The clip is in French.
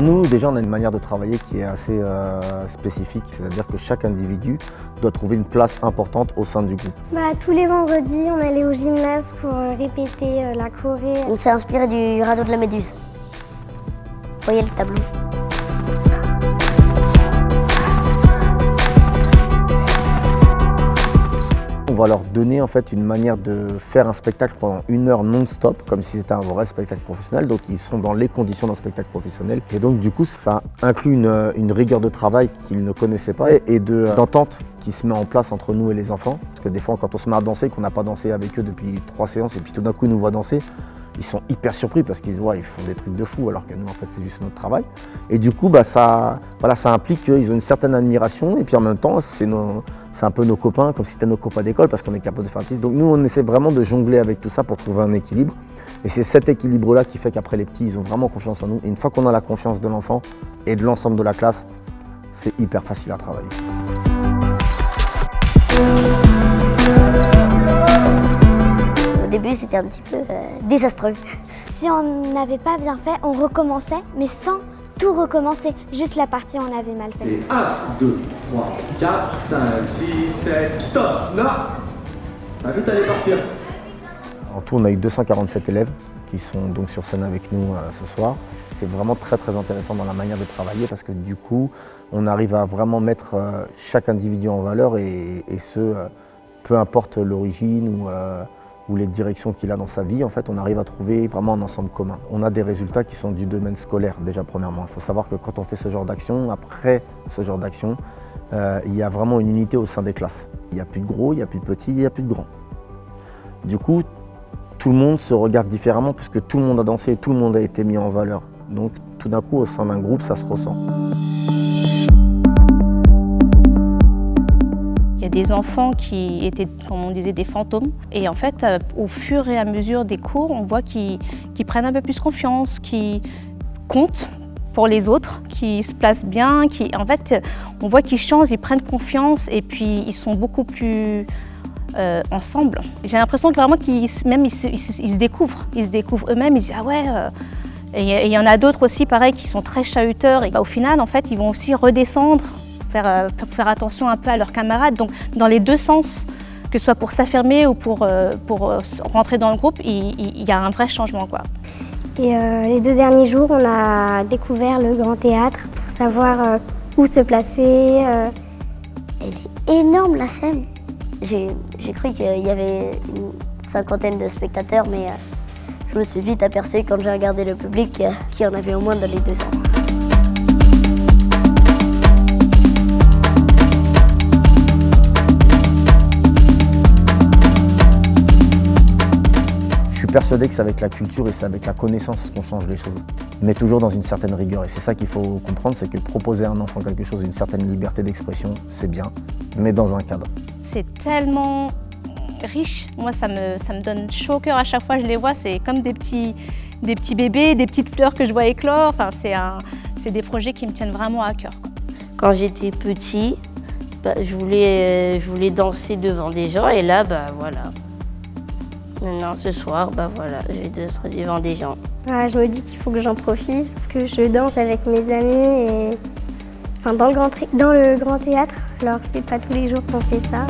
Nous, déjà, on a une manière de travailler qui est assez spécifique, c'est-à-dire que chaque individu doit trouver une place importante au sein du groupe. Tous les vendredis, on allait au gymnase pour répéter la choré. On s'est inspiré du radeau de la Méduse. Vous voyez le tableau? On va leur donner en fait une manière de faire un spectacle pendant 1 heure non-stop, comme si c'était un vrai spectacle professionnel. Donc ils sont dans les conditions d'un spectacle professionnel. Et donc du coup ça inclut une rigueur de travail qu'ils ne connaissaient pas et d'entente qui se met en place entre nous et les enfants. Parce que des fois quand on se met à danser, qu'on n'a pas dansé avec eux depuis 3 séances et puis tout d'un coup ils nous voient danser, ils sont hyper surpris parce qu'ils se voient, ils font des trucs de fou alors que nous en fait c'est juste notre travail. Et du coup ça implique qu'ils ont une certaine admiration et puis en même temps c'est un peu nos copains, comme si c'était nos copains d'école parce qu'on est capable de faire artiste. Donc nous on essaie vraiment de jongler avec tout ça pour trouver un équilibre. Et c'est cet équilibre-là qui fait qu'après les petits ils ont vraiment confiance en nous. Et une fois qu'on a la confiance de l'enfant et de l'ensemble de la classe, c'est hyper facile à travailler. Au début, c'était un petit peu désastreux. Si on n'avait pas bien fait, on recommençait, mais sans tout recommencer. Juste la partie où on avait mal fait. Et 1, 2, 3, 4, 5, 6, 7, stop. Là, vite, allez partir. En tout, on a eu 247 élèves qui sont donc sur scène avec nous ce soir. C'est vraiment très très intéressant dans la manière de travailler parce que du coup, on arrive à vraiment mettre chaque individu en valeur et peu importe l'origine ou les directions qu'il a dans sa vie, en fait, on arrive à trouver vraiment un ensemble commun. On a des résultats qui sont du domaine scolaire, déjà premièrement. Il faut savoir que quand on fait ce genre d'action, après ce genre d'action, il y a vraiment une unité au sein des classes. Il n'y a plus de gros, il n'y a plus de petits, il n'y a plus de grands. Du coup, tout le monde se regarde différemment puisque tout le monde a dansé et tout le monde a été mis en valeur. Donc tout d'un coup, au sein d'un groupe, ça se ressent. Il y a des enfants qui étaient, comme on disait, des fantômes. Et en fait, au fur et à mesure des cours, on voit qu'ils prennent un peu plus confiance, qu'ils comptent pour les autres, qu'ils se placent bien. En fait, on voit qu'ils changent, ils prennent confiance et puis ils sont beaucoup plus ensemble. J'ai l'impression que vraiment qu'ils se découvrent. Ils se découvrent eux-mêmes, ils disent « Ah ouais !» Et il y en a d'autres aussi, pareil, qui sont très chahuteurs. Et au final, en fait, ils vont aussi redescendre, faire attention un peu à leurs camarades. Donc, dans les deux sens, que ce soit pour s'affirmer ou pour rentrer dans le groupe, il y a un vrai changement, quoi. Et les 2 derniers jours, on a découvert le Grand Théâtre pour savoir où se placer. Elle est énorme, la scène. J'ai cru qu'il y avait une 50aine de spectateurs, mais je me suis vite aperçu quand j'ai regardé le public qu'il y en avait au moins dans les 200. Je suis persuadé que c'est avec la culture et c'est avec la connaissance qu'on change les choses, mais toujours dans une certaine rigueur. Et c'est ça qu'il faut comprendre, c'est que proposer à un enfant quelque chose, une certaine liberté d'expression, c'est bien, mais dans un cadre. C'est tellement riche. Moi, ça me donne chaud au cœur à chaque fois que je les vois. C'est comme des petits bébés, des petites fleurs que je vois éclore. Enfin, c'est des projets qui me tiennent vraiment à cœur, quoi. Quand j'étais petit, je voulais danser devant des gens et là, voilà. Maintenant, ce soir, voilà, je vais danser devant des gens. Je me dis qu'il faut que j'en profite parce que je danse avec mes amis et dans le Grand Théâtre. Alors, c'est pas tous les jours qu'on fait ça.